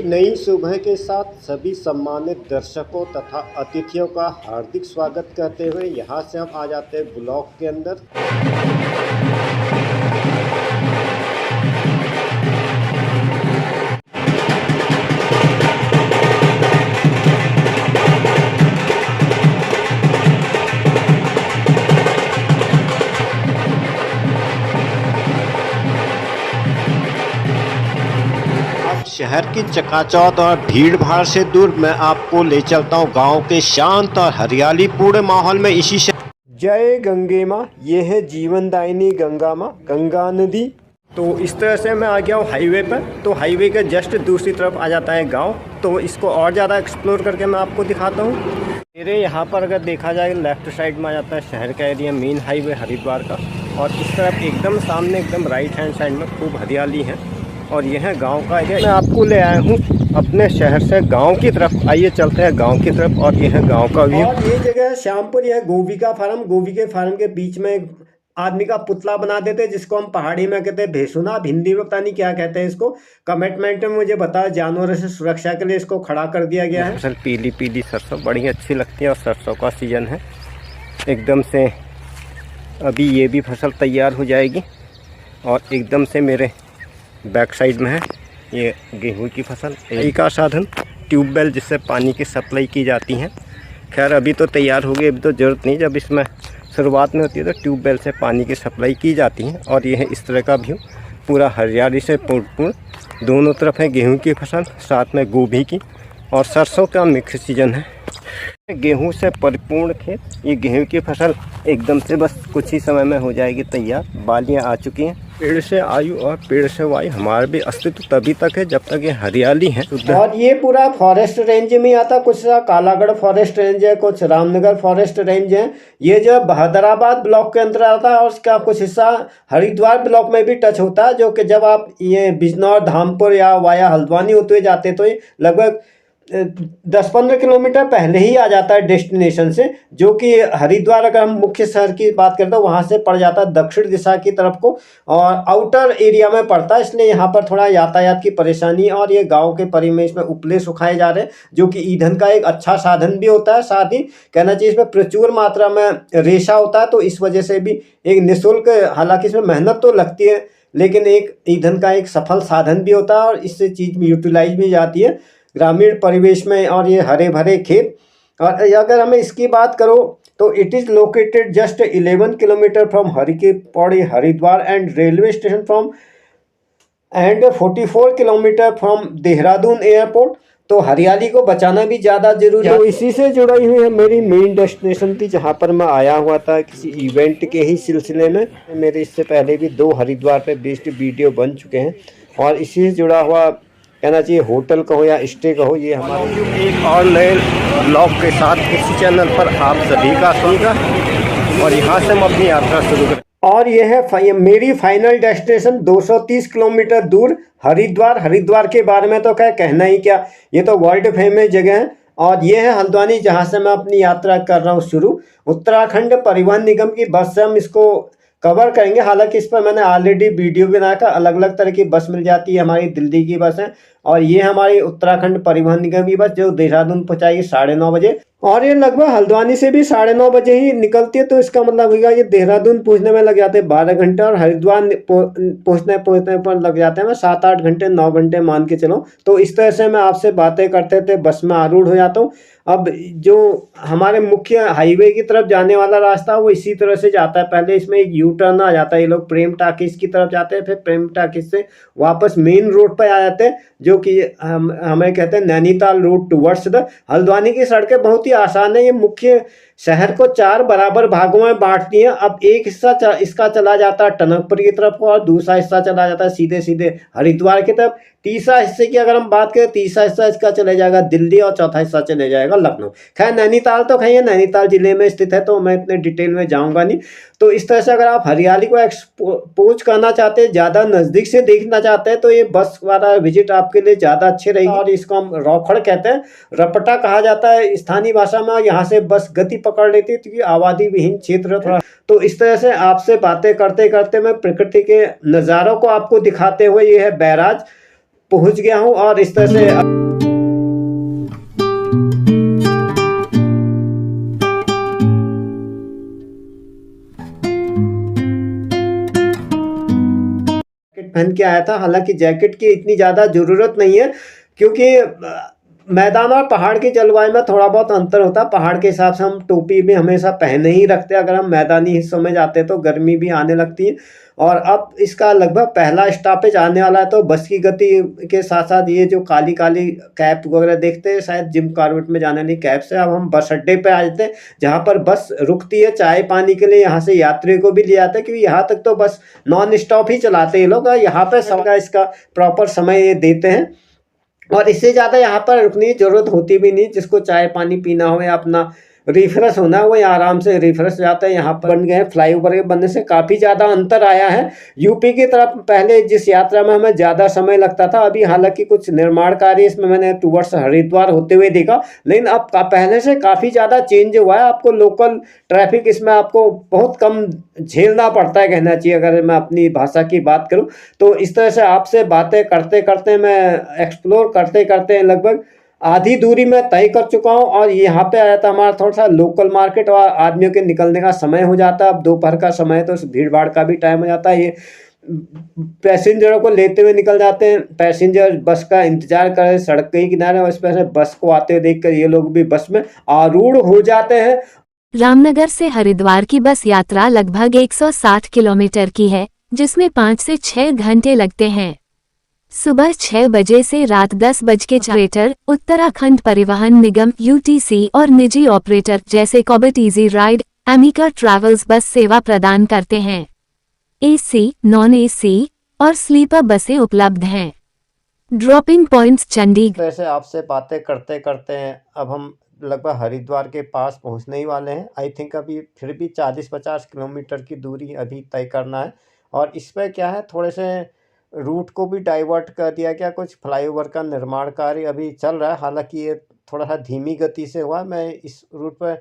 नई सुबह के साथ सभी सम्मानित दर्शकों तथा अतिथियों का हार्दिक स्वागत करते हुए यहाँ से हम आ जाते हैं ब्लॉग के अंदर। शहर की चकाचौंध और भीड़ भाड़ से दूर मैं आपको ले चलता हूँ गांव के शांत और हरियाली पूरे माहौल में। इसी से जय गंगे माँ, ये है जीवनदायिनी गंगा माँ, गंगा नदी। तो इस तरह से मैं आ गया हूँ हाईवे पर। तो हाईवे के जस्ट दूसरी तरफ आ जाता है गांव। तो इसको और ज़्यादा एक्सप्लोर करके मैं आपको दिखाता हूँ। मेरे यहाँ पर अगर देखा जाए लेफ्ट साइड में आ जाता है शहर का एरिया, मेन हाईवे हरिद्वार का। और इस तरफ एकदम सामने एकदम राइट हैंड साइड में खूब हरियाली है और यह है गांव का एरिया। मैं आपको ले आया हूँ अपने शहर से गांव की तरफ। आइए चलते हैं गांव की तरफ। और यह है गांव का व्यू। और ये जगह है श्यामपुर, यह गोभी का फार्म। गोभी के फार्म के बीच में एक आदमी का पुतला बना देते हैं जिसको हम पहाड़ी में कहते हैं भेसुना, अब हिंदी में पता नहीं क्या कहते हैं इसको। कमिटमेंट में मुझे बताया जानवरों से सुरक्षा के लिए इसको खड़ा कर दिया गया है। फसल पीली पीली सरसों बड़ी अच्छी लगती है और सरसों का सीजन है एकदम से। अभी ये भी फसल तैयार हो जाएगी और एकदम से मेरे बैक साइड में है ये गेहूं की फसल। यही का साधन ट्यूबवेल जिससे पानी की सप्लाई की जाती है। खैर अभी तो तैयार हो गई, अभी तो ज़रूरत नहीं। जब इसमें शुरुआत में होती है तो ट्यूबवेल से पानी की सप्लाई की जाती है। और यह है इस तरह का व्यू, पूरा हरियाली से पूर्ण। दोनों तरफ है गेहूं की फसल, साथ में गोभी की और सरसों का मिक्स सीजन है। गेहूं से परिपूर्ण खेत, ये गेहूं की फसल एकदम से बस कुछ ही समय में हो जाएगी तैयार। बालियां आ चुकी हैं। पेड़ से आयु और पेड़ से वायु, हमारा भी अस्तित्व तभी तक है जब तक ये हरियाली है। और ये पूरा फॉरेस्ट रेंज में आता, कुछ कालागढ़ फॉरेस्ट रेंज है, कुछ रामनगर फॉरेस्ट रेंज है। ये जो हैदराबाद ब्लॉक के अंदर आता है और इसका कुछ हिस्सा हरिद्वार ब्लॉक में भी टच होता है। जो कि जब आप ये बिजनौर, धामपुर या वाया हल्द्वानी होते हुए जाते तो ये लगभग 10-15 किलोमीटर पहले ही आ जाता है डेस्टिनेशन से, जो कि हरिद्वार अगर हम मुख्य शहर की बात करते हैं वहाँ से पड़ जाता है दक्षिण दिशा की तरफ को और आउटर एरिया में पड़ता है। इसलिए यहाँ पर थोड़ा यातायात की परेशानी। और ये गांव के परिवेश में उपले सुखाए जा रहे हैं जो कि ईंधन का एक अच्छा साधन भी होता है। साथ ही कहना चाहिए इसमें प्रचुर मात्रा में रेशा होता है, तो इस वजह से भी एक निःशुल्क, हालांकि इसमें मेहनत तो लगती है लेकिन एक ईंधन का एक सफल साधन भी होता है और इससे चीज़ में यूटिलाइज भी जाती है ग्रामीण परिवेश में। और ये हरे भरे खेत। और अगर हमें इसकी बात करो तो it is located just 11 kilometre from Pauri Haridwar and railway station from and 44 kilometre from Dehradun airport. तो हरियाली को बचाना भी ज़्यादा जरूरी है। तो इसी से जुड़ी हुई है मेरी मेन डेस्टिनेशन थी जहाँ पर मैं आया हुआ था किसी इवेंट के ही सिलसिले में। मेरे इससे पहले भी 2 हरिद्वार पे बेस्ड वीडियो बन चुके हैं और इसी से जुड़ा हुआ कहना चाहिए होटल कहो या स्टे कहो। ये हमारे एक और नए ब्लॉग के साथ इसी चैनल पर आप सभी का स्वागत। और यहाँ से हम अपनी यात्रा शुरू करें। और ये है मेरी फाइनल डेस्टिनेशन 230 किलोमीटर दूर हरिद्वार। हरिद्वार के बारे में तो क्या कहना ही क्या, ये तो वर्ल्ड फेमस जगह है। और ये है हल्द्वानी जहाँ से मैं अपनी यात्रा कर रहा हूँ शुरू। उत्तराखंड परिवहन निगम की बस से हम इसको कवर करेंगे। हालांकि इस पर मैंने ऑलरेडी वीडियो बनाया था। अलग अलग तरह की बस मिल जाती है, हमारी दिल्ली की बस है और ये हमारी उत्तराखंड परिवहन निगम की बस जो देहरादून पहुंचाएगी 9:30 बजे। और ये लगभग हल्द्वानी से भी 9:30 बजे ही निकलती है। तो इसका मतलब होगा ये देहरादून पहुंचने में लग जाते हैं 12 घंटे और हरिद्वार पहुंचने पर लग जाते हैं 7-8 घंटे, 9 घंटे मान के चलो। तो इस तरह से मैं आपसे बातें करते थे बस में आरूढ़ हो जाता हूँ। अब जो हमारे मुख्य हाईवे की तरफ जाने वाला रास्ता वो इसी तरह से जाता है। पहले इसमें एक यू टर्न आ जाता है, ये लोग प्रेम टाकिस की तरफ जाते हैं, फिर प्रेम टाकिस से वापस मेन रोड पर आ जाते हैं जो कि हमें कहते हैं Nainital road towards the Haldwani. की सड़कें बहुत ही आसान है। ये मुख्य शहर को 4 बराबर भागों में बांटती हैं। अब एक हिस्सा इसका चला जाता है टनकपुर की तरफ और दूसरा हिस्सा चला जाता है सीधे सीधे हरिद्वार की तरफ। तीसरा हिस्से की अगर हम बात करें, तीसरा हिस्सा इसका चले जाएगा दिल्ली और चौथा हिस्सा चले जाएगा लखनऊ। खैर नैनीताल तो खैर नैनीताल जिले में स्थित है तो मैं इतने डिटेल में जाऊंगा नहीं। तो इस तरह से अगर आप हरियाली को एक्सपोज करना चाहते हैं, ज़्यादा नज़दीक से देखना चाहते हैं, तो ये बस वाला विजिट आपके लिए ज़्यादा अच्छी रहेगी। और इसको हम रौखड़ कहते हैं, रपटा कहा जाता है स्थानीय भाषा में। यहाँ से बस गति पकड़ लेती है क्योंकि आबादी विहीन क्षेत्र थोड़ा। तो इस तरह से आपसे बातें करते करते मैं प्रकृति के नज़ारों को आपको दिखाते हुए, ये है बैराज पहुंच गया हूं और इस तरह से पहन के आया था। हालांकि जैकेट की इतनी ज़्यादा ज़रूरत नहीं है, क्योंकि मैदान और पहाड़ की जलवायु में थोड़ा बहुत अंतर होता है। पहाड़ के हिसाब से हम टोपी भी हमेशा पहने ही रखते हैं। अगर हम मैदानी हिस्सों में जाते हैं तो गर्मी भी आने लगती है। और अब इसका लगभग पहला स्टॉपेज आने वाला है, तो बस की गति के साथ साथ ये जो काली काली कैब वगैरह देखते हैं, शायद जिम कॉर्बेट में जाने वाली कैब से अब हम बस अड्डे पे आ जाते हैं, जहाँ पर बस रुकती है चाय पानी के लिए। यहाँ से यात्रियों को भी ले जाते हैं, क्योंकि यहाँ तक तो बस नॉन स्टॉप ही चलाते हैं लोग। यहाँ पे सबका इसका प्रॉपर समय देते हैं और इससे ज़्यादा यहाँ पर रुकने की ज़रूरत होती भी नहीं। जिसको चाय पानी पीना हो या अपना रिफ्रेश होना है, वो यहाँ आराम से रिफ्रेश जाता है। यहाँ पर बन गए हैं, फ्लाईओवर के बनने से काफ़ी ज़्यादा अंतर आया है यूपी की तरफ। पहले जिस यात्रा में हमें ज़्यादा समय लगता था, अभी हालांकि कुछ निर्माण कार्य इसमें मैंने टूवर्ड्स हरिद्वार होते हुए देखा, लेकिन अब पहले से काफ़ी ज़्यादा चेंज हुआ है। आपको लोकल ट्रैफिक इसमें आपको बहुत कम झेलना पड़ता है, कहना चाहिए। अगर मैं अपनी भाषा की बात करूं तो इस तरह से आपसे बातें करते करते, मैं एक्सप्लोर करते करते लगभग आधी दूरी में तय कर चुका हूं। और यहाँ पे आया था हमारा थोड़ा सा लोकल मार्केट, और आदमियों के निकलने का समय हो जाता है। अब दोपहर का समय है तो भीड़ भाड़ का भी टाइम हो जाता है। ये पैसेंजरों को लेते हुए निकल जाते हैं, पैसेंजर बस का इंतजार कर रहे सड़क के ही किनारे, और इस पर से बस को आते हुए देखकर ये लोग भी बस में आरूढ़ हो जाते हैं। रामनगर से हरिद्वार की बस यात्रा लगभग 160 किलोमीटर की है, जिसमें 5 से 6 घंटे लगते हैं। सुबह 6 बजे से रात 10 बजे ऑपरेटर उत्तराखंड परिवहन निगम UTC और निजी ऑपरेटर जैसे कॉबेट इजी राइड, एमिका ट्रैवल्स बस सेवा प्रदान करते हैं। AC, नॉन AC और स्लीपर बसें उपलब्ध हैं। Dropping points Chandigarh. वैसे आपसे बातें करते करते हैं अब हम लगभग हरिद्वार के पास पहुंचने ही वाले हैं। आई थिंक अभी फिर भी 40-50 किलोमीटर की दूरी अभी तय करना है। और इस पर क्या है, थोड़े से रूट को भी डाइवर्ट कर दिया गया। कुछ फ्लाईओवर का निर्माण कार्य अभी चल रहा है, हालांकि ये थोड़ा सा धीमी गति से हुआ। मैं इस रूट पर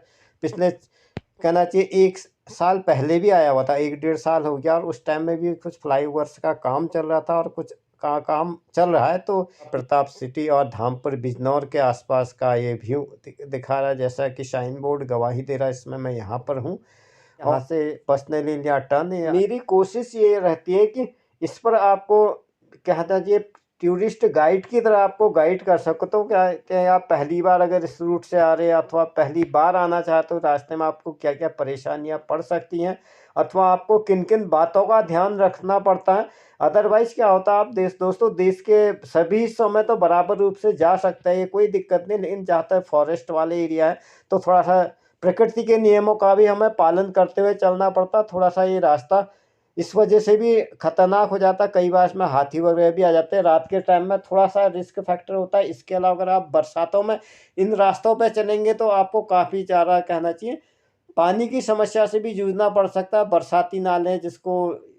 पिछले कहना चाहिए 1 साल पहले भी आया हुआ था, 1-1.5 साल हो गया, और उस टाइम में भी कुछ फ्लाईओवर्स का काम चल रहा था और कुछ का काम चल रहा है। तो प्रताप सिटी और धामपुर बिजनौर के आसपास का ये व्यू दिखा रहा है, जैसा कि साइन बोर्ड गवाही दे रहा है। इसमें मैं यहाँ पर हूँ, यहाँ से बस ने ले लिया टर्न। मेरी कोशिश ये रहती है कि इस पर आपको कहता जी टूरिस्ट गाइड की तरह आपको गाइड कर सको। तो क्या आप पहली बार अगर इस रूट से आ रहे हैं अथवा पहली बार आना चाहते हो, रास्ते में आपको क्या क्या परेशानियां पड़ सकती हैं, अथवा आपको किन किन बातों का ध्यान रखना पड़ता है। अदरवाइज क्या होता है, आप दोस्तों देश के सभी हिस्सों में तो बराबर रूप से जा सकते हैं, ये कोई दिक्कत नहीं। लेकिन जहाँ तक फॉरेस्ट वाले एरिया है तो थोड़ा सा प्रकृति के नियमों का भी हमें पालन करते हुए चलना पड़ता। थोड़ा सा ये रास्ता इस वजह से भी खतरनाक हो जाता, कई बार इसमें हाथी वगैरह भी आ जाते हैं। रात के टाइम में थोड़ा सा रिस्क फैक्टर होता है। इसके अलावा अगर आप बरसातों में इन रास्तों पर चलेंगे तो आपको काफ़ी ज़्यादा कहना चाहिए पानी की समस्या से भी जूझना पड़ सकता है। बरसाती नाले जिसको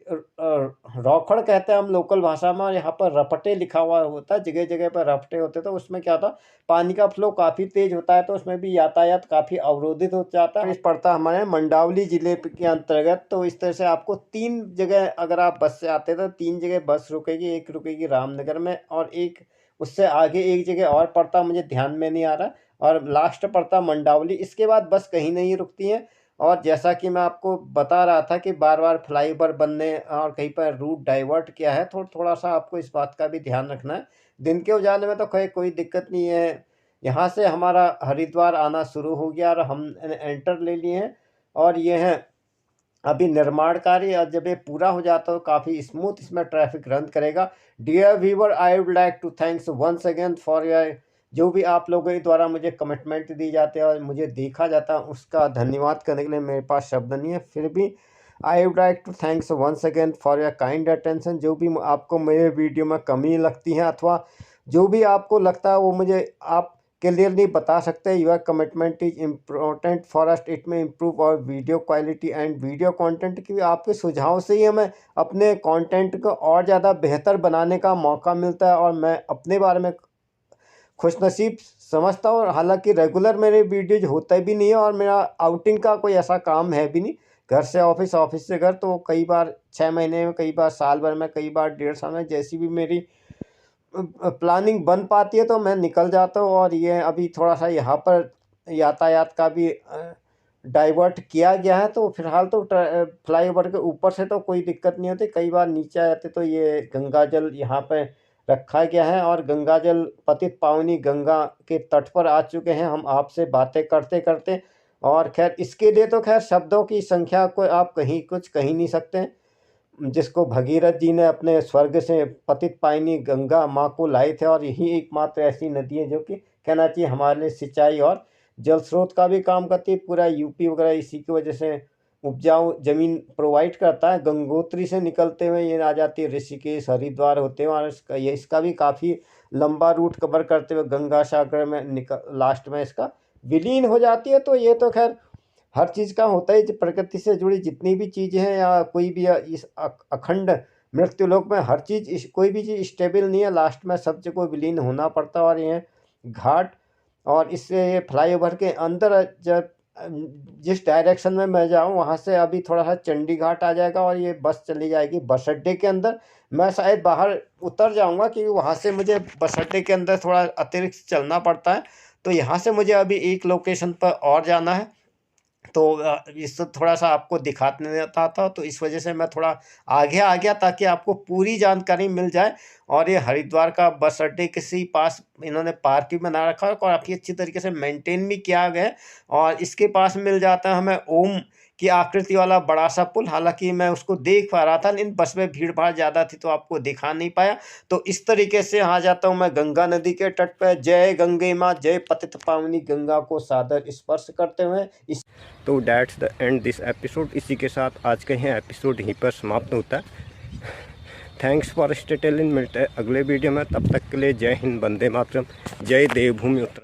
रौखड़ कहते हैं हम लोकल भाषा में, और यहाँ पर रपटे लिखा हुआ होता है, जगह जगह पर रपटे होते हैं। तो उसमें क्या होता, पानी का फ्लो काफ़ी तेज होता है, तो उसमें भी यातायात काफ़ी अवरोधित हो जाता है। इस पड़ता हमारे मंडावली ज़िले के अंतर्गत। तो इस तरह से आपको 3 जगह अगर आप बस से आते हैं तो 3 जगह बस रुकेगी। एक रुकेगी रामनगर में, और एक उससे आगे एक जगह और पड़ता, मुझे ध्यान में नहीं आ रहा, और लास्ट पड़ता मंडावली। इसके बाद बस कहीं नहीं रुकती हैं। और जैसा कि मैं आपको बता रहा था कि बार बार फ्लाईओवर बनने और कहीं पर रूट डाइवर्ट किया है, तो थोड़ा सा आपको इस बात का भी ध्यान रखना है। दिन के उजाले में तो कोई दिक्कत नहीं है। यहाँ से हमारा हरिद्वार आना शुरू हो गया और हम एंटर ले लिए हैं, और ये हैं अभी निर्माण कार्य। और जब ये पूरा हो जाता है तो काफ़ी स्मूथ इसमें ट्रैफिक रन करेगा। Dear viewer, I would like to thanks once again for your, जो भी आप लोगों के द्वारा मुझे कमिटमेंट दी जाते हैं और मुझे देखा जाता है, उसका धन्यवाद करने के लिए मेरे पास शब्द नहीं है। फिर भी I would like to thanks once again for your kind attention. जो भी आपको मेरे वीडियो में कमी लगती है अथवा जो भी आपको लगता है वो मुझे आप क्लियरली बता सकते हैं। Your commitment is important for us, it में इम्प्रूव और video quality and video content की। आपके सुझाव से ही हमें अपने कंटेंट को और ज़्यादा बेहतर बनाने का मौका मिलता है, और मैं अपने बारे में खुशनसीब समझता हूँ। हालांकि रेगुलर मेरे वीडियोज होते भी नहीं है, और मेरा आउटिंग का कोई ऐसा काम है भी नहीं। घर से ऑफिस, ऑफिस से घर, तो कई बार 6 महीने में, कई बार साल भर में, कई बार 1.5 साल में, जैसी भी मेरी प्लानिंग बन पाती है तो मैं निकल जाता हूँ। और ये अभी थोड़ा सा यहाँ पर यातायात का भी डाइवर्ट किया गया है, तो फिलहाल तो फ्लाईओवर के ऊपर से तो कोई दिक्कत नहीं होती। कई बार नीचे आ जाते तो ये गंगा जल यहाँ पे रखा गया है और गंगा जल पतित पावनी गंगा के तट पर आ चुके हैं हम आपसे बातें करते करते। और खैर इसके लिए तो खैर शब्दों की संख्या को आप कहीं कुछ कह ही नहीं सकते, जिसको भगीरथ जी ने अपने स्वर्ग से पतित पावनी गंगा माँ को लाए थे। और यही एकमात्र ऐसी नदी है जो कि कहना चाहिए हमारे लिए सिंचाई और जल स्रोत का भी काम करती है। पूरा यूपी वगैरह इसी की वजह से उपजाऊ जमीन प्रोवाइड करता है। गंगोत्री से निकलते हुए ये आ जाती है ऋषिकेश हरिद्वार होते हुए, और इसका भी काफ़ी लंबा रूट कवर करते हुए गंगा सागर में लास्ट में इसका विलीन हो जाती है। तो ये तो खैर हर चीज़ का होता है, प्रकृति से जुड़ी जितनी भी चीज़ें हैं या कोई भी इस अखंड मृत्युलोक में हर चीज़ कोई भी चीज़ स्टेबल नहीं है, लास्ट में सब को विलीन होना पड़ता है। और ये घाट और इससे ये फ्लाईओवर के अंदर जब जिस डायरेक्शन में मैं जाऊँ वहाँ से अभी थोड़ा सा चंडी घाट आ जाएगा और ये बस चली जाएगी बस अड्डे के अंदर। मैं शायद बाहर उतर जाऊँगा क्योंकि वहाँ से मुझे बस अड्डे के अंदर थोड़ा अतिरिक्त चलना पड़ता है। तो यहाँ से मुझे अभी एक लोकेशन पर और जाना है, तो इससे थोड़ा सा आपको दिखाने देता था, तो इस वजह से मैं थोड़ा आगे आ गया ताकि आपको पूरी जानकारी मिल जाए। और ये हरिद्वार का बस अड्डे किसी पास इन्होंने पार्क भी बना रखा है और काफ़ी अच्छी तरीके से मेंटेन भी किया गया है। और इसके पास मिल जाता है हमें ओम की आकृति वाला बड़ा सा पुल, हालांकि मैं उसको देख पा रहा था लेकिन बस में भीड़ भाड़ ज़्यादा थी तो आपको दिखा नहीं पाया। तो इस तरीके से आ जाता हूँ मैं गंगा नदी के तट पर। जय गंगे माँ जय पतित पावनी गंगा को सादर स्पर्श करते हुए इस तो that's the end this episode. इसी के साथ आज का यह एपिसोड यहीं पर समाप्त होता है। Thanks for stay telling. मिलते हैं अगले वीडियो में, तब तक के लिए जय हिंद, वंदे मातरम, जय देवभूमि उत्तराखंड।